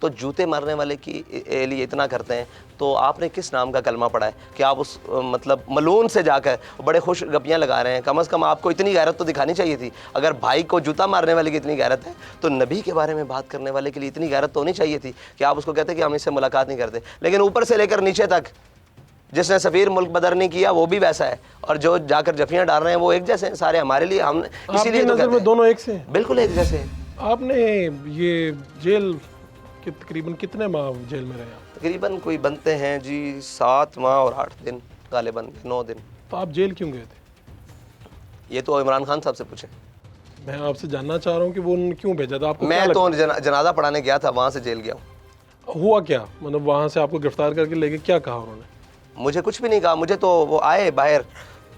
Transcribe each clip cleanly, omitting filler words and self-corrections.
تو جوتے مارنے والے کی لیے اتنا کرتے ہیں، تو آپ نے کس نام کا کلمہ پڑھا ہے کہ آپ اس مطلب ملون سے جا کر بڑے خوش گپیاں لگا رہے ہیں؟ کم از کم آپ کو اتنی غیرت تو دکھانی چاہیے تھی. اگر بھائی کو جوتا مارنے والے کی اتنی غیرت ہے تو نبی کے بارے میں بات کرنے والے کے لیے اتنی غیرت تو ہونی چاہیے تھی کہ آپ اس کو کہتے کہ ہم اس سے ملاقات نہیں کرتے. لیکن اوپر سے لے کر نیچے تک جس نے سفیر ملک بدر نہیں کیا وہ بھی ویسا ہے، اور جو جا کر جفیاں ڈال رہے ہیں وہ ایک جیسے ہیں سارے ہمارے لیے. ہم اسی لیے تو نظر میں دونوں ایک سے ہیں؟ بالکل ایک جیسے ہیں. آپ نے یہ جیل کے تقریباً کتنے ماہ جیل میں رہے آپ؟ تقریباً کوئی بنتے ہیں جی 7 ماہ اور 8 دن، غالباً 9 دن. تو آپ جیل کیوں گئے تھے؟ یہ تو عمران خان صاحب سے پوچھیں. میں آپ سے جاننا چاہ رہا ہوں کہ وہ انہوں نے کیوں بھیجا تھا آپ کو؟ میں تو جنازہ پڑھانے گیا تھا، وہاں سے جیل گیا ہوں. ہوا کیا؟ مطلب وہاں سے آپ کو گرفتار کر کے لے کے کیا کہا انہوں نے؟ مجھے کچھ بھی نہیں کہا. مجھے تو وہ آئے باہر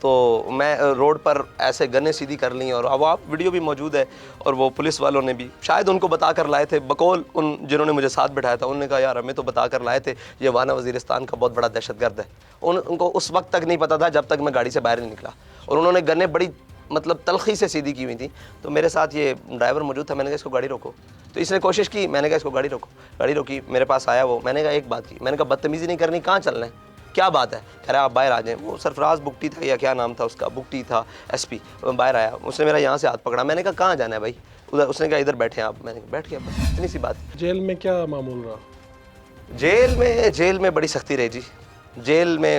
تو میں روڈ پر ایسے گنے سیدھی کر لیں، اور اب آپ ویڈیو بھی موجود ہے، اور وہ پولیس والوں نے بھی شاید ان کو بتا کر لائے تھے بقول ان جنہوں نے مجھے ساتھ بٹھایا تھا. انہوں نے کہا یار ہمیں تو بتا کر لائے تھے یہ وانا وزیرستان کا بہت بڑا دہشت گرد ہے. ان کو اس وقت تک نہیں پتا تھا جب تک میں گاڑی سے باہر نہیں نکلا، اور انہوں نے گنے بڑی مطلب تلخی سے سیدھی کی ہوئی تھی. تو میرے ساتھ یہ ڈرائیور موجود تھا، میں نے کہا اس کو گاڑی روکو. تو اس نے کوشش کی، میں نے کہا اس کو گاڑی روکو. گاڑی روکی، میرے پاس آیا وہ. میں نے کہا ایک بات کی، میں نے کہا بدتمیزی نہیں کرنی، کہاں چلنا ہے، کیا بات ہے؟ کہہ رہا آپ باہر آ جائیں. وہ سرفراز بگٹی تھا یا کیا نام تھا اس کا، بگٹی تھا ایس پی. باہر آیا، اس نے میرا یہاں سے ہاتھ پکڑا. میں نے کہا کہاں جانا ہے بھائی؟ ادھر. اس نے کہا ادھر بیٹھے ہیں آپ. میں نے کہا بیٹھ گیا، بس اتنی سی بات. جیل میں کیا معمول رہا؟ جیل میں بڑی سختی رہی جی. جیل میں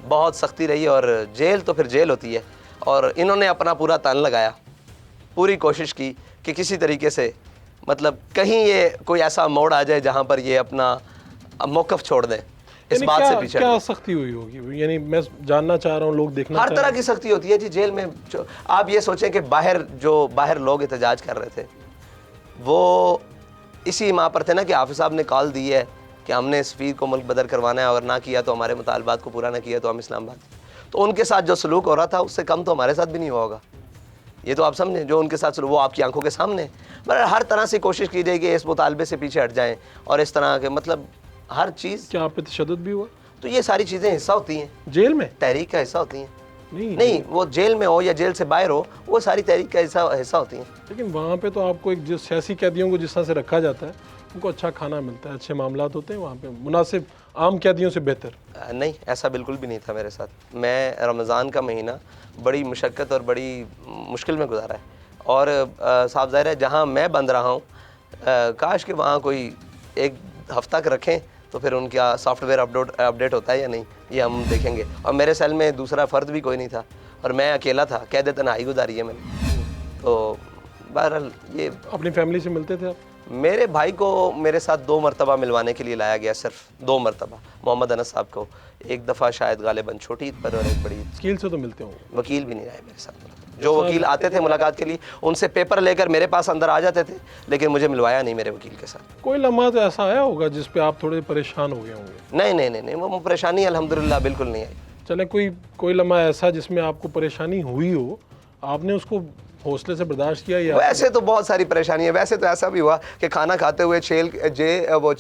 بہت سختی رہی، اور جیل تو پھر جیل ہوتی ہے. اور انہوں نے اپنا پورا تن لگایا، پوری کوشش کی کہ کسی طریقے سے مطلب کہیں یہ کوئی ایسا موڑ آ جائے جہاں پر یہ اپنا موقف چھوڑ دیں. اس بات سے پیچھے کیا سختی ہوئی ہوگی؟ یعنی میں جاننا چاہ رہا ہوں، لوگ دیکھنا ہر طرح کی سختی ہوتی ہے جی جیل میں. آپ یہ سوچیں کہ باہر لوگ احتجاج کر رہے تھے، وہ اسی ماہ پر تھے نا کہ حافظ صاحب نے کال دی ہے کہ ہم نے سفیر کو ملک بدر کروانا ہے، اور نہ کیا تو ہمارے مطالبات کو پورا نہ کیا تو ہم اسلام آباد. تو ان کے ساتھ جو سلوک ہو رہا تھا اس سے کم تو ہمارے ساتھ بھی نہیں ہوا ہوگا. یہ تو آپ سمجھیں جو ان کے ساتھ سلوک وہ آپ کی آنکھوں کے سامنے. مگر ہر طرح سے کوشش کی جائے کہ اس مطالبے سے پیچھے ہٹ جائیں، اور اس طرح کے مطلب ہر چیز. کیا آپ پہ تشدد بھی ہوا؟ تو یہ ساری چیزیں حصہ ہوتی ہیں جیل میں، تحریک کا حصہ ہوتی ہیں. نہیں وہ جیل میں ہو یا جیل سے باہر ہو، وہ ساری تحریک کا حصہ ہوتی ہیں. لیکن وہاں پہ تو آپ کو ایک جو سیاسی قیدیوں کو جس طرح سے رکھا جاتا ہے ان کو اچھا کھانا ملتا ہے، اچھے معاملات ہوتے ہیں وہاں پہ، مناسب عام قیدیوں سے بہتر. نہیں ایسا بالکل بھی نہیں تھا میرے ساتھ. میں رمضان کا مہینہ بڑی مشقت اور بڑی مشکل میں گزارا ہے. اور صاحب ظاہر ہے جہاں میں بند رہا ہوں، کاش کہ وہاں کوئی ایک ہفتہ تک رکھیں تو پھر ان کا سافٹ ویئر اپڈیٹ ہوتا ہے یا نہیں یہ ہم دیکھیں گے. اور میرے سیل میں دوسرا فرد بھی کوئی نہیں تھا، اور میں اکیلا تھا. قید تنہائی گزاری ہے میں نے. تو بہرحال یہ اپنی فیملی سے ملتے تھے آپ؟ میرے بھائی کو میرے ساتھ 2 مرتبہ ملوانے کے لیے لایا گیا، صرف 2 مرتبہ. محمد انس صاحب کو ایک دفعہ شاید غالباً چھوٹی عید پر، اور ایک بڑی عید. وکیل سے تو ملتے ہوں گے؟ وکیل بھی نہیں آئے میرے ساتھ. جو وکیل آتے تھے ملاقات کے لیے ان سے پیپر لے کر میرے پاس اندر آ جاتے تھے، لیکن مجھے ملوایا نہیں میرے وکیل کے ساتھ. کوئی لمحہ تو ایسا آیا ہوگا جس پہ آپ تھوڑے پریشان ہو گئے ہوں گے؟ نہیں وہ پریشانی الحمدللہ بالکل نہیں آئی. چلیں کوئی لمحہ ایسا جس میں آپ کو پریشانی ہوئی ہو، آپ نے اس کو حوصلے سے برداشت کیا؟ یا ویسے تو بہت ساری پریشانی ہے. ویسے تو ایسا بھی ہوا کہ کھانا کھاتے ہوئے وہ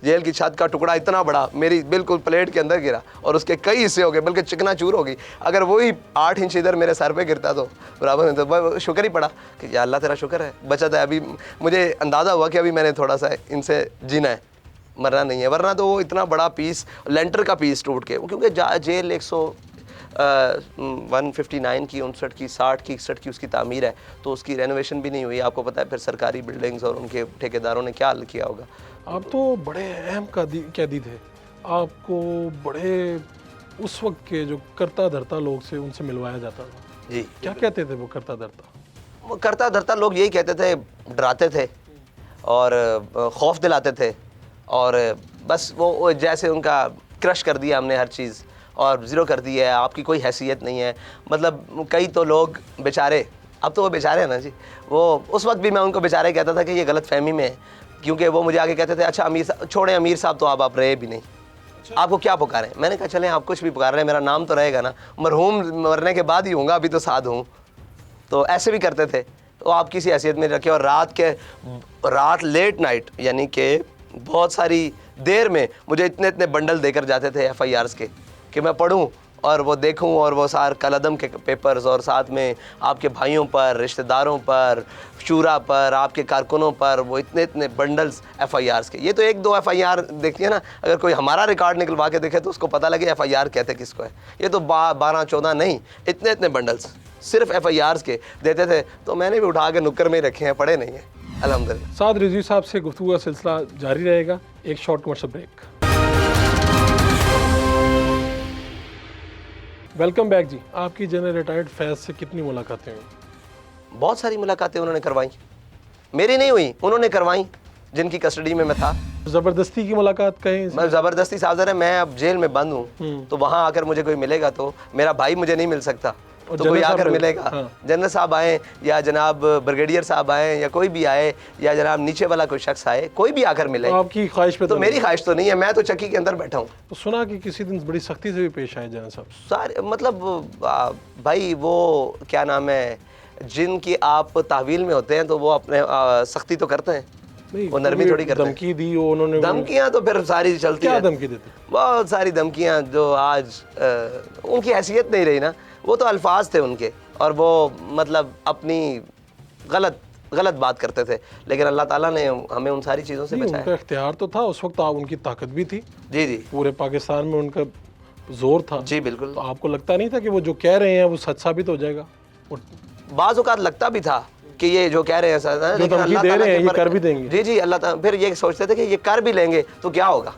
جیل کی چھت کا ٹکڑا اتنا بڑا میری بالکل پلیٹ کے اندر گرا، اور اس کے کئی حصے ہو گئے، بلکہ چکنا چور ہو گئی. اگر وہی 8 انچ ادھر میرے سر پہ گرتا تو برابر میں تو شکر ہی پڑا کہ یا اللہ تیرا شکر ہے بچت ہے. ابھی مجھے اندازہ ہوا کہ ابھی میں نے تھوڑا سا ان سے جینا ہے، مرنا نہیں ہے. ورنہ تو وہ اتنا بڑا پیس لینٹر کا پیس ٹوٹ کے، کیونکہ جیل 159 کی 59 کی 60 کی 61 کی اس کی تعمیر ہے، تو اس کی رینوویشن بھی نہیں ہوئی. آپ کو پتہ ہے پھر سرکاری بلڈنگز اور ان کے ٹھیکیداروں نے کیا حل کیا ہوگا. آپ تو بڑے اہم قیدی تھے، آپ کو بڑے اس وقت کے جو کرتا دھرتا لوگ سے ان سے ملوایا جاتا تھا. جی کیا کہتے تھے وہ کرتا دھرتا؟ وہ کرتا دھرتا لوگ یہی کہتے تھے، ڈراتے تھے اور خوف دلاتے تھے، اور بس وہ جیسے ان کا کرش کر دیا ہم نے ہر چیز، اور زیرو کر دی ہے، آپ کی کوئی حیثیت نہیں ہے. مطلب کئی تو لوگ بیچارے، اب تو وہ بیچارے ہیں نا جی، وہ اس وقت بھی میں ان کو بیچارے کہتا تھا کہ یہ غلط فہمی میں ہے. کیونکہ وہ مجھے آگے کہتے تھے اچھا امیر صاحب چھوڑیں، امیر صاحب تو آپ رہے بھی نہیں، آپ کو کیا پکاریں. میں نے کہا چلیں آپ کچھ بھی پکار رہے ہیں، میرا نام تو رہے گا نا، مرحوم مرنے کے بعد ہی ہوں گا، ابھی تو ساتھ ہوں. تو ایسے بھی کرتے تھے. تو آپ کسی حیثیت میں رکھے، اور رات لیٹ نائٹ یعنی کہ بہت ساری دیر میں مجھے اتنے بنڈل دے کر جاتے تھے FIRs کے کہ میں پڑھوں اور وہ دیکھوں اور وہ سار کالعدم کے پیپرز اور ساتھ میں آپ کے بھائیوں پر، رشتہ داروں پر، شورا پر، آپ کے کارکنوں پر وہ اتنے بنڈلز ایف آئی آرز کے. یہ تو 1-2 ایف آئی آر دیکھتی ہے نا، اگر کوئی ہمارا ریکارڈ نکلوا کے دیکھے تو اس کو پتہ لگے ایف آئی آر کہتے کس کو ہے. یہ تو 12-14 نہیں، اتنے بنڈلز صرف ایف آئی آرز کے دیتے تھے. تو میں نے بھی اٹھا کے نکر میں ہی رکھے ہیں، پڑھے نہیں ہیں الحمدللہ. سعد رضوی صاحب سے گفتگو کا سلسلہ جاری رہے گا. ایک short commercial break. Welcome back جی. آپ کی جنرل ریٹائرڈ فیض سے کتنی ملاقاتیں ہوئی؟ بہت ساری ملاقاتیں انہوں نے کروائیں. میری نہیں ہوئی، انہوں نے کروائیں جن کی کسٹڈی میں تھا. زبردستی کی ملاقات کہیں؟ میں زبردستی صاحب ذرا میں اب جیل میں بند ہوں تو وہاں آ کر مجھے کوئی ملے گا تو میرا بھائی مجھے نہیں مل سکتا تو کوئی آ کر ملے گا. جنرل صاحب آئیں یا جناب بریگیڈیئر صاحب آئیں یا کوئی بھی آئے یا جناب نیچے والا کوئی شخص آئے، کوئی بھی آ کر ملے. آپ کی خواہش پہ تو میری خواہش تو نہیں ہے، میں تو چکی کے اندر بیٹھا ہوں. تو سنا کہ کسی دن بڑی سختی سے بھی پیش آئے جنرل صاحب. سارے مطلب بھائی وہ کیا نام ہے، جن کی آپ تحویل میں ہوتے ہیں تو وہ اپنے سختی تو کرتے ہیں، وہ نرمی تھوڑی کرتے ہیں. دھمکی دی انہوں نے؟ دھمکیاں تو پھر ساری چلتی ہیں. کیا دھمکی دیتے؟ بہت ساری دھمکیاں جو آج ان کی حیثیت نہیں رہی نا، وہ تو الفاظ تھے ان کے اور وہ مطلب اپنی غلط بات کرتے تھے. لیکن اللہ تعالیٰ نے ہمیں ان ساری چیزوں سے بچایا. ان کا اختیار تو تھا اس وقت، ان کی طاقت بھی تھی. جی پورے پاکستان میں ان کا زور تھا. جی بالکل. تو آپ کو لگتا نہیں تھا کہ وہ جو کہہ رہے ہیں وہ سچ ثابت ہو جائے گا؟ بعض اوقات لگتا بھی تھا کہ یہ جو کہہ رہے ہیں لیکن اللہ تعالیٰ یہ کر بھی دیں گے. جی اللہ تعالیٰ پھر یہ سوچتے تھے کہ یہ کر بھی لیں گے تو کیا ہوگا.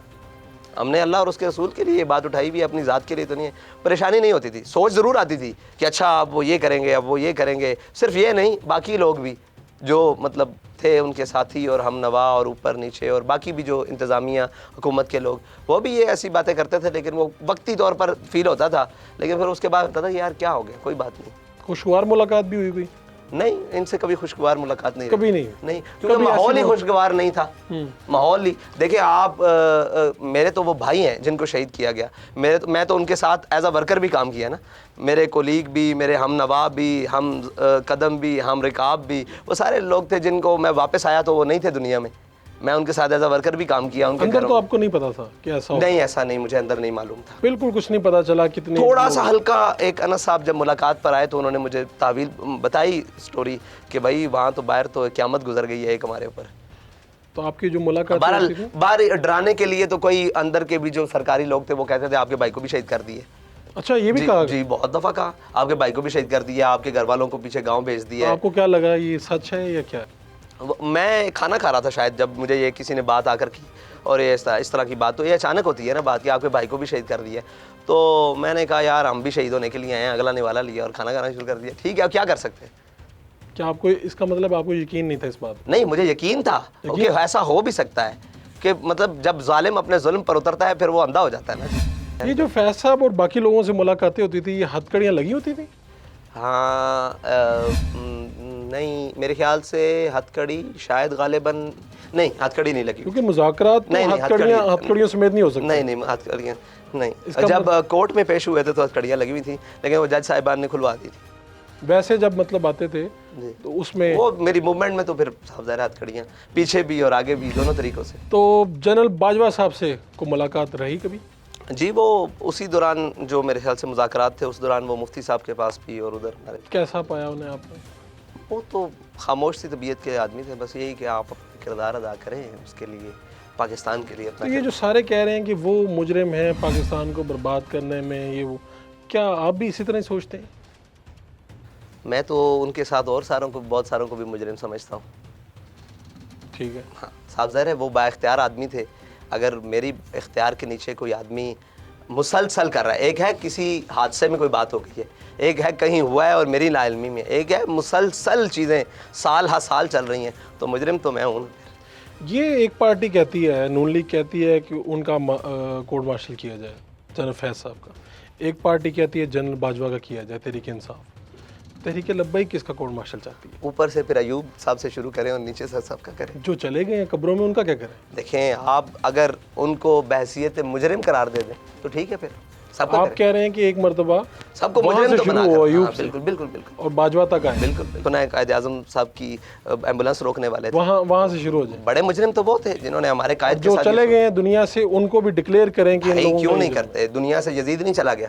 ہم نے اللہ اور اس کے رسول کے لیے یہ بات اٹھائی بھی، اپنی ذات کے لیے تو نہیں ہے. پریشانی نہیں ہوتی تھی، سوچ ضرور آتی تھی کہ اچھا اب وہ یہ کریں گے، اب وہ یہ کریں گے. صرف یہ نہیں، باقی لوگ بھی جو مطلب تھے ان کے ساتھی اور ہم نوا اور اوپر نیچے اور باقی بھی جو انتظامیہ حکومت کے لوگ، وہ بھی یہ ایسی باتیں کرتے تھے. لیکن وہ وقتی طور پر فیل ہوتا تھا، لیکن پھر اس کے بعد ہوتا تھا یار کیا ہو گیا، کوئی بات نہیں. خوشگوار ملاقات بھی ہوئی کوئی؟ نہیں، ان سے کبھی خوشگوار ملاقات نہیں. کبھی نہیں، کیونکہ ماحول ہی خوشگوار نہیں تھا. ماحول ہی دیکھیں آپ، میرے تو وہ بھائی ہیں جن کو شہید کیا گیا. میں تو ان کے ساتھ ایز اے ورکر بھی کام کیا نا. میرے کولیگ بھی، میرے ہم نوا بھی، ہم قدم بھی، ہم رکاب بھی، وہ سارے لوگ تھے جن کو میں واپس آیا تو وہ نہیں تھے دنیا میں. میں ان کے ساتھ ایز اے ورکر بھی کام کیا. ان کے اندر تو آپ کو نہیں پتا تھا کہ ایسا؟ نہیں، ایسا نہیں، مجھے اندر نہیں معلوم تھا. بالکل کچھ نہیں پتا چلا. کتنے تھوڑا سا ہلکا ایک انس صاحب جب ملاقات پر آئے تو انہوں نے مجھے تعویل بتائی سٹوری کہ بھائی وہاں تو باہر تو قیامت گزر گئی ہے ایک ہمارے اوپر. تو آپ کی جو ملاقات باہر ڈرانے کے لیے تو کوئی اندر کے بھی جو سرکاری لوگ تھے وہ کہتے تھے آپ کے بھائی کو بھی شہید کر دیے. اچھا یہ بھی کہا؟ جی بہت دفعہ کہا آپ کے بھائی کو بھی شہید کر دیا، آپ کے گھر والوں کو پیچھے گاؤں بھیج دیا. آپ کو کیا لگا یہ سچ ہے یا کیا؟ میں کھانا کھا رہا تھا شاید جب مجھے یہ کسی نے بات آ کر کی اور یہ اس طرح کی بات، تو یہ اچانک ہوتی ہے نا بات کہ آپ کے بھائی کو بھی شہید کر دیا. تو میں نے کہا یار ہم بھی شہید ہونے کے لیے آئے ہیں. اگلا نوالا لیا اور کھانا کھانا شروع کر دیا. ٹھیک ہے اب کیا کر سکتے ہیں. کیا آپ کو اس کا مطلب آپ کو یقین نہیں تھا اس بات؟ نہیں، مجھے یقین تھا کہ ایسا ہو بھی سکتا ہے کہ مطلب جب ظالم اپنے ظلم پر اترتا ہے پھر وہ اندھا ہو جاتا ہے نا. یہ جو فیض صاحب اور باقی لوگوں سے ملاقاتیں ہوتی تھی، یہ ہتھ کڑیاں لگی ہوتی تھی؟ ہاں نہیں، میرے خیال سے ہتھ کڑی شاید غالباً نہیں، ہتھ کڑی نہیں لگی. کیونکہ مذاکرات ہتھ کڑیوں سمیت نہیں ہو سکتے. نہیں ہتھ کڑیاں نہیں. جب کورٹ میں پیش ہوئے تھے تو ہتھ کڑیاں لگی ہوئی تھیں، لیکن وہ جج صاحبان نے کھلوا دی تھی. ویسے جب مطلب آتے تھے تو اس میں وہ میری موومنٹ میں تو پھر صاحب ظاہر ہتھ کڑیاں پیچھے بھی اور آگے بھی دونوں طریقوں سے. تو جنرل باجوہ صاحب سے کو ملاقات رہی کبھی؟ جی وہ اسی دوران جو میرے خیال سے مذاکرات تھے اس دوران وہ مفتی صاحب کے پاس بھی اور ادھر ہمارے. کیسا پایا انہیں آپ نے؟ وہ تو خاموش سی طبیعت کے آدمی تھے، بس یہی کہ آپ اپنا کردار ادا کریں اس کے لیے، پاکستان کے لیے اپنا. تو یہ جو سارے کہہ رہے ہیں کہ وہ مجرم ہیں پاکستان کو برباد کرنے میں، یہ وہ، کیا آپ بھی اسی طرح ہی سوچتے ہیں؟ میں تو ان کے ساتھ اور بہت ساروں کو بھی مجرم سمجھتا ہوں. ٹھیک ہے. ہاں صاحب ظاہر ہے وہ با اختیار آدمی تھے. اگر میری اختیار کے نیچے کوئی آدمی مسلسل کر رہا ہے، ایک ہے کسی حادثے میں کوئی بات ہو گئی ہے، ایک ہے کہیں ہوا ہے اور میری لا علمی میں، ایک ہے مسلسل چیزیں سال ہا سال چل رہی ہیں، تو مجرم تو میں ہوں. یہ ایک پارٹی کہتی ہے، نون لیگ کہتی ہے کہ ان کا کورٹ مارشل کیا جائے جنرل فیض صاحب کا. ایک پارٹی کہتی ہے جنرل باجوہ کا کیا جائے، تحریک انصاف. تحریک لبیک کس کا کورٹ مارشل چاہتی ہے؟ اوپر سے پھر ایوب صاحب سے شروع کریں اور نیچے سے سب کا کریں. جو چلے گئے ہیں قبروں میں ان کا کیا کریں؟ دیکھیں آپ اگر ان کو بحیثیت مجرم قرار دے دیں تو ٹھیک ہے، پھر سب کا آپ کہہ رہے ہیں کہ ایک مرتبہ سب کو مجرم تو بنا کر. بالکل بالکل بالکل. اور باجوہ تک آئے. بالکل. قائد اعظم صاحب کی ایمبولینس روکنے والے تھے، وہاں سے شروع ہو جائے. بڑے مجرم تو وہ تھے جنہوں نے ہمارے قائد جو چلے گئے ہیں دنیا سے، ان کو بھی ڈکلیئر کریں کہ کیوں نہیں کرتے. دنیا سے یزید نہیں چلا گیا،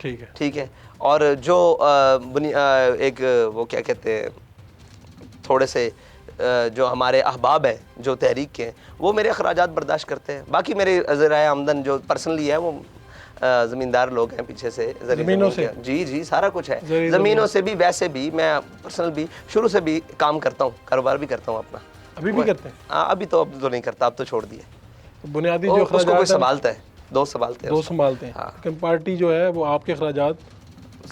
ٹھیک ہے. ٹھیک ہے. اور جو ایک وہ کیا کہتے ہیں تھوڑے سے جو ہمارے احباب ہیں جو تحریک کے ہیں وہ میرے اخراجات برداشت کرتے ہیں. باقی میرے ذرائع آمدن جو پرسنلی ہے وہ زمیندار لوگ ہیں پیچھے سے زمینوں سے. جی سارا کچھ ہے. زمینوں سے بھی ویسے بھی میں پرسنل بھی شروع سے بھی کام کرتا ہوں, کاروبار بھی کرتا ہوں اپنا. ابھی بھی کرتے ہیں؟ ابھی تو نہیں کرتا, اب تو چھوڑ دیا. بنیادی جو اس کو کوئی سنبھالتا ہے, دوست سنبھالتے ہیں. لیکن پارٹی جو ہے وہ آپ کے اخراجات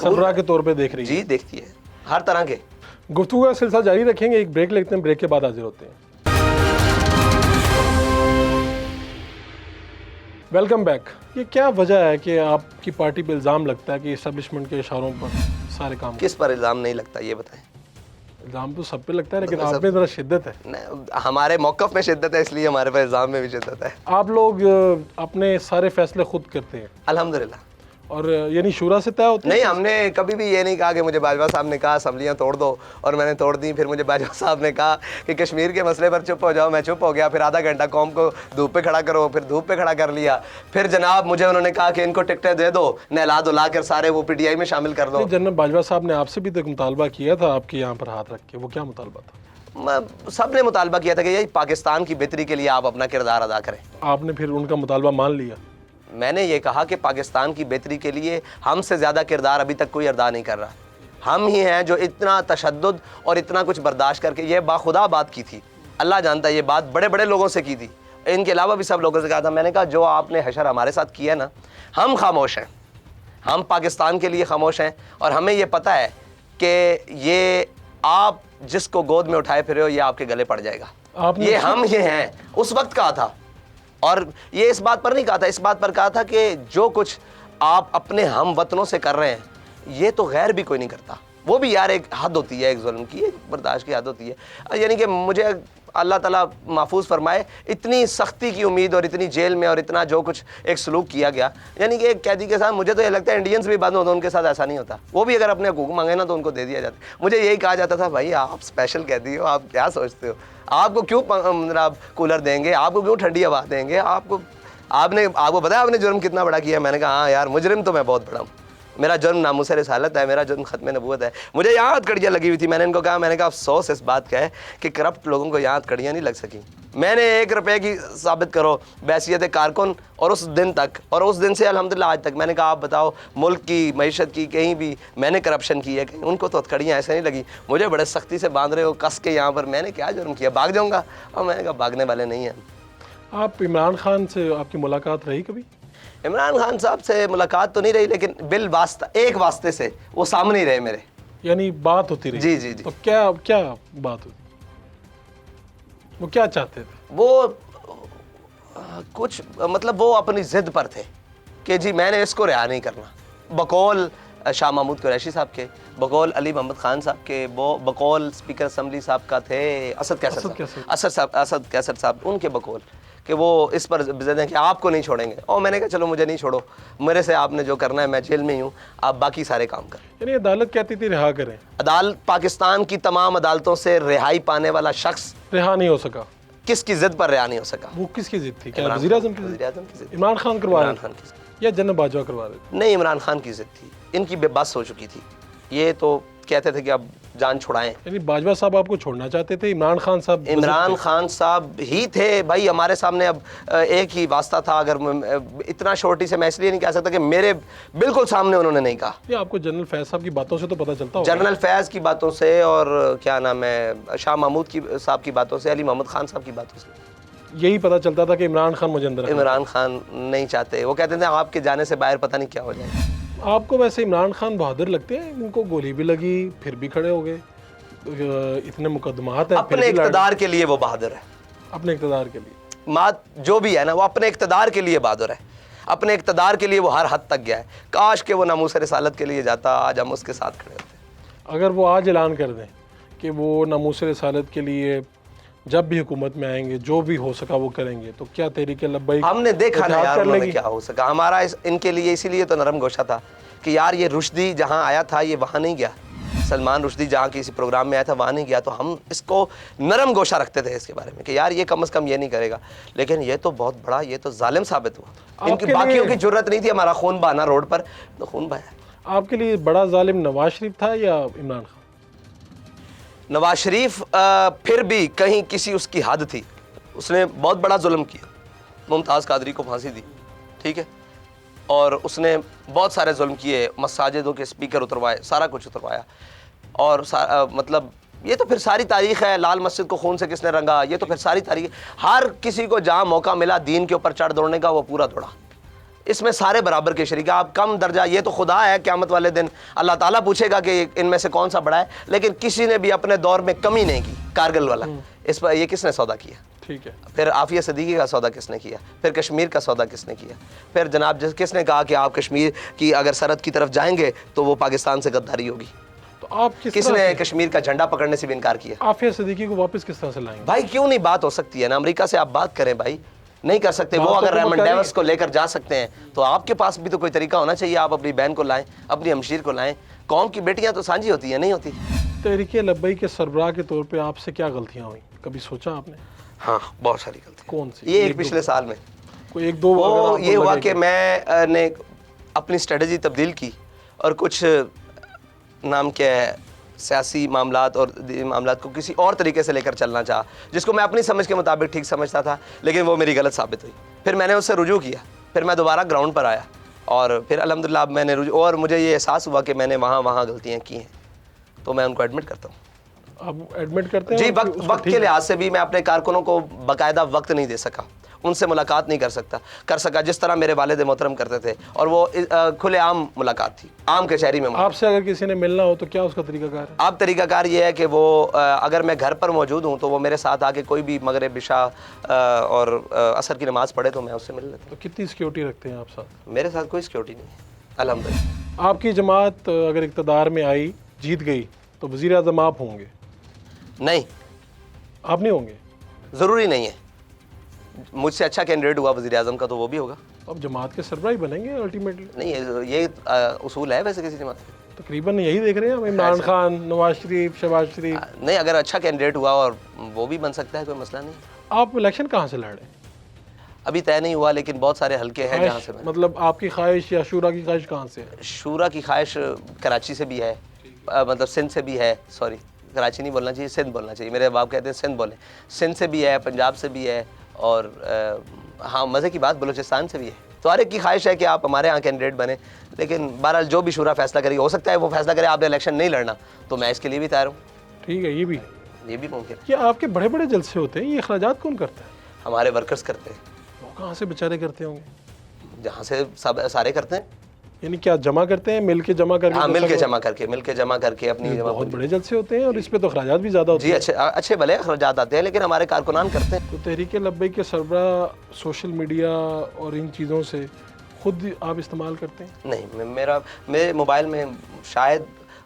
سربراہ کے طور پہ دیکھ رہی ہے. جی دیکھتی ہے ہر طرح کے. گفتگو کا سلسلہ جاری رکھیں گے, ایک بریک لیتے ہیں, بریک کے بعد حاضر ہوتے ہیں. Welcome back. یہ کیا وجہ ہے کہ آپ کی پارٹی پہ الزام لگتا ہے کہ اسٹیبلشمنٹ کے اشاروں پر سارے کام؟ کس پر الزام نہیں لگتا یہ بتائیں؟ الزام تو سب پہ لگتا ہے لیکن آپ میں ذرا شدت ہے. ہمارے موقف میں شدت ہے اس لیے ہمارے پہ الزام میں بھی شدت ہے. آپ لوگ اپنے سارے فیصلے خود کرتے ہیں الحمدللہ. اور یعنی شورا سے طے ہوتے ہیں؟ نہیں, ہم نے کبھی بھی یہ نہیں کہا کہ مجھے باجوہ صاحب نے کہا اسمبلیاں توڑ دو اور میں نے توڑ دی. پھر مجھے باجوہ صاحب نے کہا کہ کشمیر کے مسئلے پر چپ ہو جاؤ, میں چپ ہو گیا. پھر آدھا گھنٹہ قوم کو دھوپ پہ کھڑا کرو, پھر دھوپ پہ کھڑا کر لیا. پھر جناب مجھے انہوں نے کہا کہ ان کو ٹکٹیں دے دو, نہلا دھلا کر سارے وہ پی ٹی آئی میں شامل کر دو. جنرل باجوہ صاحب نے آپ سے بھی تو مطالبہ کیا تھا آپ کے یہاں پر ہاتھ رکھ کے, وہ کیا مطالبہ تھا؟ سب نے مطالبہ کیا تھا کہ یہ پاکستان کی بہتری کے لیے آپ اپنا کردار ادا کریں. آپ نے پھر ان کا مطالبہ مان لیا؟ میں نے یہ کہا کہ پاکستان کی بہتری کے لیے ہم سے زیادہ کردار ابھی تک کوئی ادا نہیں کر رہا. ہم ہی ہیں جو اتنا تشدد اور اتنا کچھ برداشت کر کے یہ باخدا بات کی تھی. اللہ جانتا ہے یہ بات بڑے بڑے لوگوں سے کی تھی, ان کے علاوہ بھی سب لوگوں سے کہا تھا. میں نے کہا جو آپ نے حشر ہمارے ساتھ کیا نا, ہم خاموش ہیں, ہم پاکستان کے لیے خاموش ہیں. اور ہمیں یہ پتہ ہے کہ یہ آپ جس کو گود میں اٹھائے پھرے ہو یہ آپ کے گلے پڑ جائے گا. یہ ہم یہ ہیں. اس وقت کہا تھا, اور یہ اس بات پر نہیں کہا تھا, اس بات پر کہا تھا کہ جو کچھ آپ اپنے ہم وطنوں سے کر رہے ہیں یہ تو غیر بھی کوئی نہیں کرتا. وہ بھی یار ایک حد ہوتی ہے, ایک ظلم کی ایک برداشت کی حد ہوتی ہے. یعنی کہ مجھے اللہ تعالیٰ محفوظ فرمائے, اتنی سختی کی امید اور اتنی جیل میں اور اتنا جو کچھ ایک سلوک کیا گیا, یعنی کہ ایک قیدی کے ساتھ مجھے تو یہ لگتا ہے انڈینز بھی بند ہوتے ہیں, ان کے ساتھ ایسا نہیں ہوتا. وہ بھی اگر اپنے حقوق مانگے نا تو ان کو دے دیا جاتا. مجھے یہی کہا جاتا تھا بھائی آپ اسپیشل قیدی ہو, آپ کیا سوچتے ہو, آپ کو کیوں کولر دیں گے, آپ کو کیوں ٹھنڈی ہوا دیں گے, آپ کو پتا ہے آپ نے جرم کتنا بڑا کیا ہے. میں نے کہا ہاں یار مجرم تو میں بہت بڑا ہوں, میرا جرم ناموس رسالت ہے, میرا جرم ختم نبوت ہے. مجھے یہاں کڑیاں لگی ہوئی تھی. میں نے ان کو کہا, میں نے کہا افسوس اس بات کا ہے کہ کرپٹ لوگوں کو یہاں کڑیاں نہیں لگ سکیں. میں نے 1 روپے کی ثابت کرو بحیثیت کارکن, اور اس دن تک اور اس دن سے الحمدللہ آج تک میں نے کہا آپ بتاؤ ملک کی معیشت کی کہیں بھی میں نے کرپشن کی ہے؟ ان کو تو کڑیاں ایسے نہیں لگی. مجھے بڑے سختی سے باندھ رہے ہو کس کے یہاں پر. میں نے کیا جرم کیا, بھاگ جاؤں گا؟ اور میں نے کہا بھاگنے والے نہیں ہیں. آپ عمران خان سے آپ کی ملاقات رہی کبھی؟ عمران خان صاحب سے ملاقات تو نہیں رہی, لیکن بال واسطہ ایک واسطے سے وہ سامنے ہی رہے میرے. یعنی بات ہوتی رہی؟ جی جی جی. تو کیا بات ہوتی, وہ کیا چاہتے تھے؟ وہ کچھ مطلب وہ اپنی ضد پر تھے کہ جی میں نے اس کو رہا نہیں کرنا. بقول شاہ محمود قریشی صاحب کے, بقول علی محمد خان صاحب کے, بقول اسپیکر اسمبلی صاحب کا تھے اسد کیسر صاحب, ان کے بقول کہ وہ اس پر ضد ہیں کہ آپ کو نہیں چھوڑیں گے. اور میں نے کہا چلو مجھے نہیں چھوڑو, میرے سے آپ نے جو کرنا ہے, میں جیل میں ہی ہوں, آپ باقی سارے کام کریں. یعنی عدالت کہتی تھی رہا کریں. عدالت پاکستان کی تمام عدالتوں سے رہائی پانے والا شخص رہا نہیں ہو سکا. کس کی ضد پر رہا نہیں ہو سکا؟ وہ کس کی ضد تھی؟ کیا وزیر اعظم کی ضد؟ عمران خان کروا رہے تھے یا جنرل باجوہ کروا رہے تھے؟ نہیں, عمران خان کی ضد تھی. ان کی بس ہو چکی تھی, یہ تو کہتے تھے کہ اب جان چھڑائیں. یعنی باجوہ صاحب آپ کو چھوڑنا چاہتے تھے, عمران خان صاحب ہی تھے بھائی ہمارے سامنے. اب ایک ہی واسطہ تھا, اگر اتنا شورٹی سے میں اس لیے نہیں کہہ سکتا کہ میرے بالکل سامنے انہوں نے نہیں کہا. یہ آپ کو جنرل فیض صاحب کی باتوں سے تو پتہ چلتا ہوگا. جنرل فیض کی باتوں سے, اور کیا نام ہے شاہ محمود صاحب کی باتوں سے, علی محمد خان صاحب کی باتوں سے یہی پتہ چلتا تھا کہ عمران خان مجھے اندر, عمران خان نہیں چاہتے. وہ کہتے تھے آپ کے جانے سے باہر پتہ نہیں کیا ہو جائے. آپ کو ویسے عمران خان بہادر لگتے ہیں؟ ان کو گولی بھی لگی پھر بھی کھڑے ہو گئے, اتنے مقدمات ہیں. اپنے اقتدار کے لیے وہ بہادر ہے. اپنے اقتدار کے لیے مات جو بھی ہے نا, وہ اپنے اقتدار کے لیے بہادر ہے. اپنے اقتدار کے لیے وہ ہر حد تک گیا ہے. کاش کہ وہ ناموس رسالت کے لیے جاتا, آج ہم اس کے ساتھ کھڑے ہوتے. اگر وہ آج اعلان کر دیں کہ وہ ناموس رسالت کے لیے جب بھی حکومت میں آئیں گے جو بھی ہو سکا وہ کریں گے, تو کیا تحریک لبیک ہم نے دیکھا نا یار انہوں نے کیا ہو سکا. ہمارا ان کے لیے اسی لیے تو نرم گوشہ تھا کہ یار یہ رشدی جہاں آیا تھا یہ وہاں نہیں گیا. سلمان رشدی جہاں کسی پروگرام میں آیا تھا وہاں نہیں گیا, تو ہم اس کو نرم گوشہ رکھتے تھے اس کے بارے میں کہ یار یہ کم از کم یہ نہیں کرے گا, لیکن یہ تو بہت بڑا, یہ تو ظالم ثابت ہوا. ان کی باقیوں کی جرت نہیں تھی ہمارا خون بہانا روڈ پر, تو خون بہایا. آپ کے لیے بڑا ظالم نواز شریف تھا یا عمران خان؟ نواز شریف پھر بھی کہیں کسی اس کی حد تھی. اس نے بہت بڑا ظلم کیا, ممتاز قادری کو پھانسی دی, ٹھیک ہے, اور اس نے بہت سارے ظلم کیے, مساجدوں کے اسپیکر اتروائے, سارا کچھ اتروایا, اور مطلب یہ تو پھر ساری تاریخ ہے. لال مسجد کو خون سے کس نے رنگا, یہ تو پھر ساری تاریخ. ہر کسی کو جہاں موقع ملا دین کے اوپر چڑھ دوڑنے کا وہ پورا دوڑا. اس میں سارے برابر کے شریک ہیں. آپ کم درجہ, یہ تو خدا ہے, قیامت والے دن اللہ تعالیٰ پوچھے گا کہ ان میں سے کون سا بڑا ہے, لیکن کسی نے بھی اپنے دور میں کمی نہیں کی. کارگل والا اس پر یہ کس نے سودا کیا, ٹھیک ہے, پھر عافیہ صدیقی کا سودا کس نے کیا, پھر کشمیر کا سودا کس نے کیا, پھر جناب کس نے کہا کہ آپ کشمیر کی اگر سرحد کی طرف جائیں گے تو وہ پاکستان سے غداری ہوگی. تو آپ کس نے کشمیر کا جھنڈا پکڑنے سے بھی انکار کیا. عافیہ صدیقی کو واپس کس طرح سے لائیں گے بھائی کیوں نہیں بات ہو سکتی ہے نا, امریکہ سے آپ بات کریں بھائی, نہیں کر سکتے. وہ اگر ریمنڈ ڈیوس کو لے کر جا سکتے ہیں تو آپ کے پاس بھی تو کوئی طریقہ ہونا چاہیے. آپ اپنی بہن کو لائیں, اپنی ہمشیر کو لائیں. قوم کی بیٹیاں تو سانجھی ہوتی ہیں, نہیں ہوتی. تحریک لبیک کے سربراہ کے طور پہ آپ سے کیا غلطیاں ہوئیں, کبھی سوچا آپ نے؟ ہاں بہت ساری غلطی. کون سی؟ یہ ایک پچھلے سال میں کوئی ایک دو. وہ یہ ہوا کہ میں نے اپنی اسٹریٹجی تبدیل کی اور کچھ نام کیا ہے سیاسی معاملات اور معاملات کو کسی اور طریقے سے لے کر چلنا چاہا, جس کو میں اپنی سمجھ کے مطابق ٹھیک سمجھتا تھا, لیکن وہ میری غلط ثابت ہوئی. پھر میں نے اس سے رجوع کیا, پھر میں دوبارہ گراؤنڈ پر آیا, اور پھر الحمدللہ اب میں نے رجوع, اور مجھے یہ احساس ہوا کہ میں نے وہاں غلطیاں کی ہیں, تو میں ان کو ایڈمٹ کرتا ہوں. آپ ایڈمٹ کرتے ہیں؟ جی, وقت کے لحاظ سے بھی میں اپنے کارکنوں کو باقاعدہ وقت نہیں دے سکا, ان سے ملاقات نہیں کر سکا جس طرح میرے والد محترم کرتے تھے, اور وہ کھلے عام ملاقات تھی, عام کچہری میں. آپ سے اگر کسی نے ملنا ہو تو کیا اس کا طریقہ کار ہے؟ آپ طریقہ کار یہ ہے کہ وہ اگر میں گھر پر موجود ہوں تو وہ میرے ساتھ آ کے کوئی بھی مغرب عشاء اور عصر کی نماز پڑھے تو میں اس سے مل لیتا ہوں. تو کتنی سیکیورٹی رکھتے ہیں آپ ساتھ؟ میرے ساتھ کوئی سیکیورٹی نہیں ہے الحمدللہ. آپ کی جماعت اگر اقتدار میں آئی, جیت گئی, تو وزیر اعظم آپ ہوں گے؟ نہیں, آپ نہیں ہوں گے. ضروری نہیں ہے. مجھ سے اچھا کینڈیڈیٹ ہوا وزیر اعظم کا تو وہ بھی ہوگا. اب جماعت کے سربراہ بنیں گے الٹیمیٹلی. نہیں, یہ اصول ہے ویسے کسی جماعت کا. تقریباً یہی دیکھ رہے ہیں ہم, عمران خان, نواز شریف, شہباز شریف. نہیں, اگر اچھا کینڈیڈیٹ ہوا اور وہ بھی بن سکتا ہے, کوئی مسئلہ نہیں. آپ الیکشن کہاں سے لڑ رہے ہیں؟ ابھی طے نہیں ہوا, لیکن بہت سارے حلقے ہیں جہاں سے. مطلب آپ کی خواہش یا شورا کی خواہش کہاں سے ہے؟ شورا کی خواہش کراچی سے بھی ہے, مطلب سندھ سے بھی ہے. سوری, کراچی نہیں بولنا چاہیے, سندھ بولنا چاہیے. میرے باپ کہتے ہیں سندھ بولیں. سندھ سے بھی ہے, پنجاب سے بھی ہے, اور ہاں مزے کی بات بلوچستان سے بھی ہے. تو ہر ایک کی خواہش ہے کہ آپ ہمارے ہاں کینڈیڈیٹ بنیں, لیکن بہرحال جو بھی شورا فیصلہ کرے, ہو سکتا ہے وہ فیصلہ کرے آپ نے الیکشن نہیں لڑنا, تو میں اس کے لیے بھی تیار ہوں. ٹھیک ہے, یہ بھی ممکن ہے. یہ آپ کے بڑے بڑے جلسے ہوتے ہیں, یہ اخراجات کون کرتا ہے؟ ہمارے ورکرز کرتے ہیں. وہ کہاں سے بیچارے کرتے ہوں گے؟ جہاں سے سب سارے کرتے ہیں. یعنی کیا جمع کرتے ہیں, مل کے جمع کر کے؟ ہاں, مل کے جمع کر کے اپنی جمع. بہت بڑے جلسے ہوتے ہیں اور اس پہ تو اخراجات بھی زیادہ ہوتے ہیں. جی, اچھے بھلے اخراجات آتے ہیں, لیکن ہمارے کارکنان کرتے ہیں. تو تحریک لبیک کے سربراہ سوشل میڈیا اور ان چیزوں سے خود آپ استعمال کرتے ہیں؟ نہیں, میرے موبائل میں شاید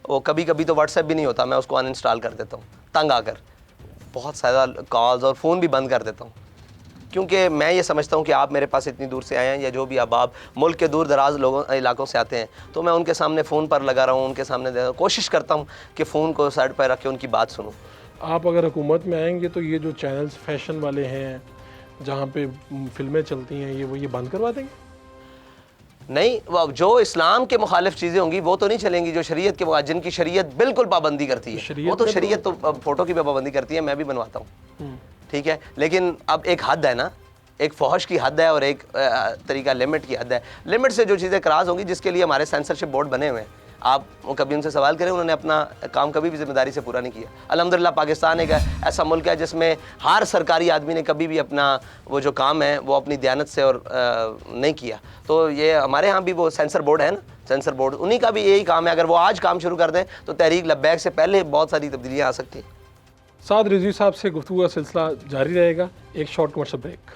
وہ کبھی تو واٹس ایپ بھی نہیں ہوتا, میں اس کو ان انسٹال کر دیتا ہوں تنگ آ کر. بہت زیادہ کالز اور فون بھی بند کر دیتا ہوں, کیونکہ میں یہ سمجھتا ہوں کہ آپ میرے پاس اتنی دور سے آئے ہیں, یا جو بھی آپ ملک کے دور دراز علاقوں سے آتے ہیں, تو میں ان کے سامنے فون پر لگا رہا ہوں, ان کے سامنے کوشش کرتا ہوں کہ فون کو سائڈ پہ رکھ کے ان کی بات سنوں. آپ اگر حکومت میں آئیں گے تو یہ جو چینلز فیشن والے ہیں, جہاں پہ فلمیں چلتی ہیں, یہ بند کروا دیں گے؟ نہیں, جو اسلام کے مخالف چیزیں ہوں گی وہ تو نہیں چلیں گی. جو شریعت کے جن کی شریعت بالکل پابندی کرتی ہے, وہ تو شریعت تو فوٹو کی بھی پابندی کرتی ہے, میں بھی بنواتا ہوں. ٹھیک ہے, لیکن اب ایک حد ہے نا, ایک فحش کی حد ہے اور ایک طریقہ لمٹ کی حد ہے. لمٹ سے جو چیزیں کراس ہوں گی, جس کے لیے ہمارے سینسرشپ بورڈ بنے ہوئے ہیں, آپ کبھی ان سے سوال کریں, انہوں نے اپنا کام کبھی بھی ذمہ داری سے پورا نہیں کیا. الحمدللہ پاکستان ایک ایسا ملک ہے جس میں ہر سرکاری آدمی نے کبھی بھی اپنا وہ جو کام ہے وہ اپنی دیانت سے اور نہیں کیا. تو یہ ہمارے ہاں بھی وہ سینسر بورڈ ہے نا, سینسر بورڈ, انہی کا بھی یہی کام ہے. اگر وہ آج کام شروع کر دیں تو تحریک لبیک سے پہلے بہت ساری تبدیلیاں آ سکتی ہیں. سعد رضوی صاحب سے گفتگو کا سلسلہ جاری رہے گا. ایک short commercial break.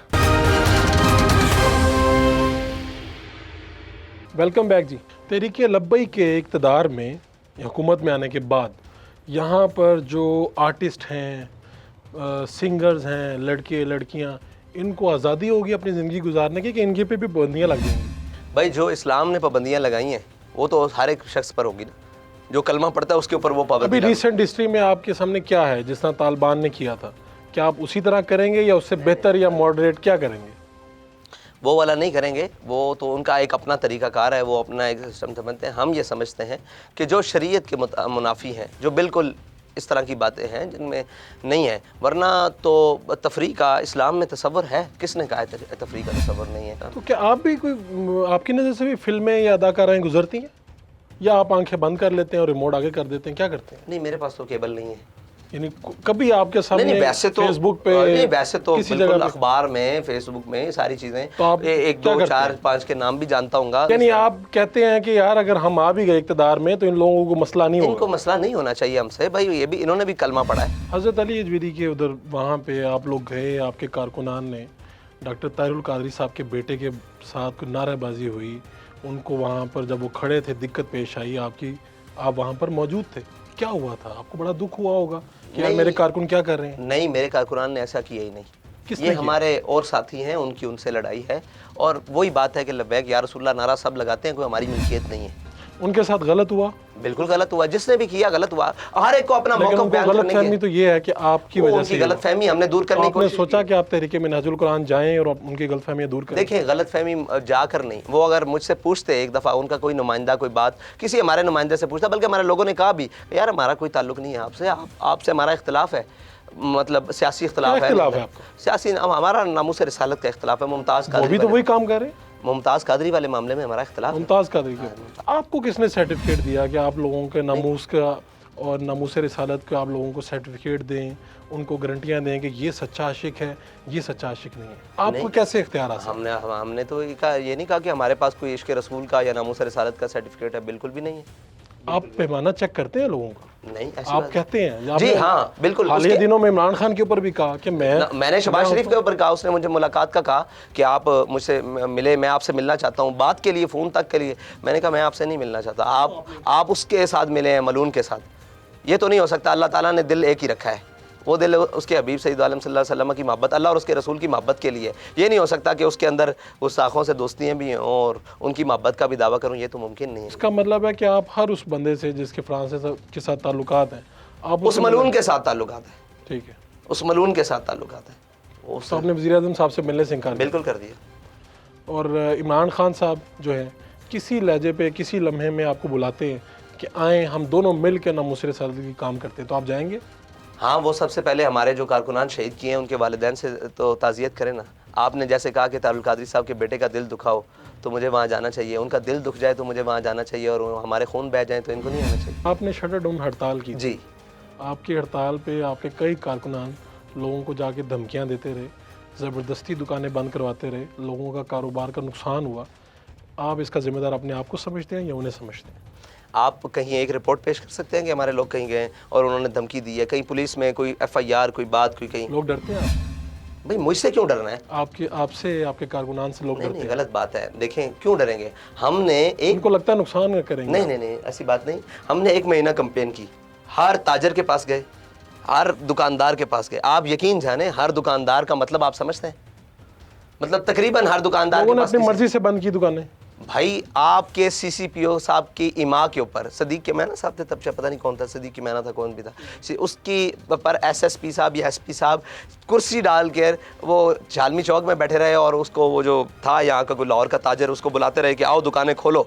Welcome back جی. تحریک لبیک کے اقتدار میں, حکومت میں آنے کے بعد, یہاں پر جو آرٹسٹ ہیں, سنگرز ہیں, لڑکے لڑکیاں, ان کو آزادی ہوگی اپنی زندگی گزارنے کی, کہ ان کے پہ بھی پابندیاں لگ جائیں گی؟ بھائی, جو اسلام نے پابندیاں لگائی ہیں وہ تو ہر ایک شخص پر ہوگی نا. جو کلمہ پڑھتا ہے اس کے اوپر وہ پابندی ابھی لگا۔ ریسنٹ ہسٹری میں آپ کے سامنے کیا ہے جس طرح طالبان نے کیا تھا؟ کیا آپ اسی طرح کریں گے یا اس سے بہتر یا ماڈریٹ کیا کریں گے؟ وہ والا نہیں کریں گے، وہ تو ان کا ایک اپنا طریقہ کار ہے، وہ اپنا ایک سسٹم سمجھتے ہیں۔ ہم یہ سمجھتے ہیں کہ جو شریعت کے منافی ہیں، جو بالکل اس طرح کی باتیں ہیں جن میں نہیں ہے، ورنہ تو تفریح کا اسلام میں تصور ہے، کس نے کہا ہے تفریح کا تصور نہیں ہے؟ تو کیا آپ بھی کوئی، آپ کی نظر سے بھی فلمیں یا اداکارائیں گزرتی ہیں، یا آپ آنکھیں بند کر لیتے ہیں اور ریموٹ آگے کر دیتے ہیں، کیا کرتے ہیں؟ نہیں، میرے پاس تو کیبل نہیں ہے۔ یعنی کبھی آپ کے سامنے نہیں ویسے تو فیس بک پہ، نہیں ویسے تو کسی بالکل جگہ اخبار میں، فیس بک میں ساری چیزیں، تو آپ ایک کیا دو کرتے چار ہیں؟ پانچ کے نام بھی جانتا ہوں گا۔ یعنی آپ کہتے ہیں کہ یار اگر ہم آ بھی گئے اقتدار میں تو ان لوگوں کو مسئلہ نہیں ان کو ہوگا؟ مسئلہ نہیں ہونا چاہیے ہم سے بھائی، یہ بھی انہوں نے بھی کلمہ پڑھا ہے۔ حضرت علی اجویری کے ادھر وہاں پہ آپ لوگ گئے، آپ کے کارکنان نے ڈاکٹر طاہر القادری صاحب کے بیٹے کے ساتھ کوئی نعرہ بازی ہوئی، ان کو وہاں پر جب وہ کھڑے تھے دقت پیش آئی آپ کی، آپ وہاں پر موجود تھے، کیا ہوا تھا؟ آپ کو بڑا دکھ ہوا ہوگا کہ یار میرے کارکن کیا کر رہے ہیں؟ نہیں، میرے کارکنان نے ایسا کیا ہی نہیں۔ کس نے یہ کیا؟ ہمارے اور ساتھی ہیں، ان کی ان سے لڑائی ہے، اور وہی بات ہے کہ لبیک یا رسول اللہ نعرہ سب لگاتے ہیں، کوئی ہماری ملکیت نہیں ہے۔ ان کے ساتھ غلط ہوا، بالکل غلط ہوا، جس نے بھی کیا غلط ہوا، ہر ایک کو اپنا لیکن موقف ان کو بیان غلط کرنے فہمی کی، تو یہ ہے کہ آپ کی وہ وجہ ان سے کی یہ غلط ہوا۔ فہمی ہم نے دور کرنے کی آپ نے کوشش سوچا کی۔ کہ آپ تحریک منہاج القرآن جائیں اور ان کی غلط فہمیاں دور کریں؟ دیکھیں، غلط فہمی جا کر نہیں، وہ اگر مجھ سے پوچھتے ایک دفعہ، ان کا کوئی نمائندہ کوئی بات کسی ہمارے نمائندے سے پوچھتا، بلکہ ہمارے لوگوں نے کہا بھی یار ہمارا کوئی تعلق نہیں ہے آپ سے، آپ سے ہمارا اختلاف ہے، مطلب سیاسی اختلاف کیا ہے، اختلاف ہے آپ کا؟ سیاسی ہمارا ناموس رسالت کا اختلاف ہے، ممتاز وہ بھی قادری تو وہی والے کام کر رہے ہیں، ممتاز قادری والے معاملے میں ہمارا اختلاف ہے۔ ممتاز قادری کے اوپر۔ آپ کو کس نے سرٹیفکیٹ دیا کہ آپ لوگوں کے ناموس کا اور ناموس رسالت کا آپ لوگوں کو سرٹیفکیٹ دیں، ان کو گارنٹیاں دیں کہ یہ سچا عاشق ہے، یہ سچا عاشق نہیں ہے؟ آپ کو کیسے اختیار حاصل؟ ہم نے تو یہ نہیں کہا کہ ہمارے پاس کوئی عشق رسول کا یا ناموس رسالت کا سرٹیفکیٹ ہے، بالکل بھی نہیں ہے۔ آپ پیمانہ چیک کرتے ہیں لوگوں کا؟ نہیں ایسی آپ بات کہتے ہیں؟ جی ہاں بالکل۔ حالیہ دنوں میں عمران خان کے اوپر بھی کہا کہ میں نے شہباز شریف کے اوپر کہا، اس نے مجھے ملاقات کا کہا کہ آپ مجھ سے ملے، میں آپ سے ملنا چاہتا ہوں، بات کے لیے، فون تک کے لیے۔ میں نے کہا میں آپ سے نہیں ملنا چاہتا، آپ اس کے ساتھ ملے ہیں، ملون کے ساتھ، یہ تو نہیں ہو سکتا۔ اللہ تعالیٰ نے دل ایک ہی رکھا ہے، وہ دل اس کے حبیب سید عالم صلی اللہ علیہ وسلم کی محبت، اللہ اور اس کے رسول کی محبت کے لیے۔ یہ نہیں ہو سکتا کہ اس کے اندر گستاخوں سے دوستیاں بھی ہیں اور ان کی محبت کا بھی دعویٰ کروں، یہ تو ممکن نہیں ہے۔ اس کا مطلب ہے کہ آپ ہر اس بندے سے جس کے فرانس کے ساتھ تعلقات ہیں، آپ اس ملون کے ساتھ تعلقات ہیں، ٹھیک ہے، اس ملون کے ساتھ تعلقات ہیں، تو آپ نے وزیر اعظم صاحب سے ملنے سے انکار کیا، بالکل کر دیا۔ اور عمران خان صاحب جو ہیں کسی لہجے پہ کسی لمحے میں آپ کو بلاتے ہیں کہ آئیں ہم دونوں مل کے ناموس رسالت کی کام کرتے ہیں، تو آپ جائیں گے؟ ہاں، وہ سب سے پہلے ہمارے جو کارکنان شہید کیے ہیں ان کے والدین سے تو تعزیت کریں نا۔ آپ نے جیسے کہا کہ طاہر القادری صاحب کے بیٹے کا دل دکھاؤ تو مجھے وہاں جانا چاہیے، ان کا دل دکھ جائے تو مجھے وہاں جانا چاہیے، اور ہمارے خون بہہ جائیں تو ان کو نہیں آنا چاہیے۔ آپ نے شٹر ڈاؤن ہڑتال کی، جی آپ کی ہڑتال پہ آپ کے کئی کارکنان لوگوں کو جا کے دھمکیاں دیتے رہے، زبردستی دکانیں بند کرواتے رہے، لوگوں کا کاروبار کا نقصان ہوا، آپ اس کا ذمہ دار اپنے آپ کو سمجھتے ہیں یا انہیں سمجھتے ہیں؟ آپ کہیں ایک رپورٹ پیش کر سکتے ہیں کہ ہمارے لوگ کہیں گئے اور انہوں نے دھمکی دی ہے، کہیں پولیس میں کوئی FIR کوئی بات کوئی کہیں؟ لوگ ڈرتے ہیں آپ بھائی مجھ سے کیوں ڈرنا ہے؟ آپ سے، آپ کے کارکنان سے لوگ نہیں ڈرتے نہیں، ہیں؟ غلط بات ہے، دیکھیں کیوں ڈریں گے؟ ہم نے ان ایک کو لگتا ہے نقصان کریں گے؟ نہیں ایسی بات نہیں، ہم نے 1 مہینہ کمپین کی، ہر تاجر کے پاس گئے، ہر دکاندار کے پاس گئے۔ آپ یقین جانیں ہر دکاندار کا مطلب آپ سمجھتے ہیں؟ مطلب تقریباً ہر دکاندار لوگوں کے نے پاس اپنی مرضی سے بند کی دکانیں۔ بھائی آپ کے CCPO صاحب کی ایما کے اوپر، صدیق کے مینا صاحب تھے تب سے، پتہ نہیں کون تھا، صدیق کے مینا تھا کون بھی تھا، اس کی پر SSP صاحب یا SP صاحب کرسی ڈال کر وہ جھالمی چوک میں بیٹھے رہے، اور اس کو وہ جو تھا یہاں کا کوئی لاہور کا تاجر اس کو بلاتے رہے کہ آؤ دکانیں کھولو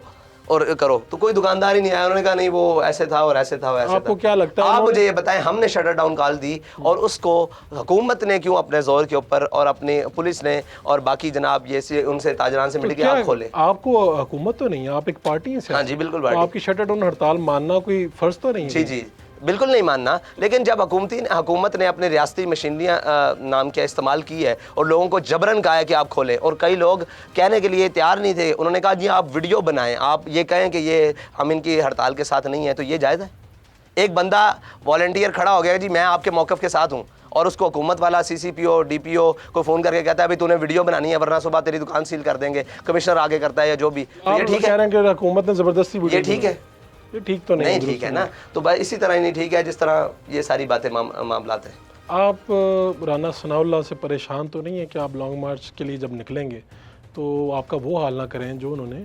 اور کرو، تو کوئی دکاندار ہی نہیں آیا۔ انہوں نے کہا نہیں وہ ایسے تھا اور ایسے تھا اور ایسے تھا۔ آپ کو کیا لگتا ہے آپ مجھے یہ بتائیں، ہم نے شٹر ڈاؤن کال دی اور اس کو حکومت نے کیوں اپنے زور کے اوپر اور اپنی پولیس نے اور باقی جناب یہ ان سے تاجران سے مل کے آپ کھولے؟ آپ کو حکومت تو نہیں ہے، آپ ایک پارٹی ہیں ہاں جی بالکل تو بات آپ کی شٹر ڈاؤن ہڑتال ماننا کوئی فرض تو نہیں ہے؟ جی جی بالکل نہیں ماننا، لیکن جب حکومت نے اپنے ریاستی مشینریاں نام کے استعمال کی ہے اور لوگوں کو جبرن کہا ہے کہ آپ کھولیں، اور کئی لوگ کہنے کے لیے تیار نہیں تھے، انہوں نے کہا جی آپ ویڈیو بنائیں، آپ یہ کہیں کہ یہ ہم ان کی ہڑتال کے ساتھ نہیں ہیں، تو یہ جائز ہے؟ ایک بندہ والنٹیئر کھڑا ہو گیا جی میں آپ کے موقف کے ساتھ ہوں، اور اس کو حکومت والا CCPO DPO کو فون کر کے کہتا ہے بھائی تو نے ویڈیو بنانی ہے ورنہ صبح تیری دکان سیل کر دیں گے، کمشنر آگے کرتا ہے یا جو بھی، تو یہ ٹھیک کہہ ہے؟ رہے ہیں کہ حکومت نے زبردستی یہ ٹھیک ہے؟ یہ ٹھیک تو نہیں ٹھیک ہے نا، تو بس اسی طرح ہی نہیں ٹھیک ہے جس طرح یہ ساری باتیں معاملات ہیں۔ آپ رانا ثناء اللہ سے پریشان تو نہیں ہے کہ آپ لانگ مارچ کے لیے جب نکلیں گے تو آپ کا وہ حال نہ کریں جو انہوں نے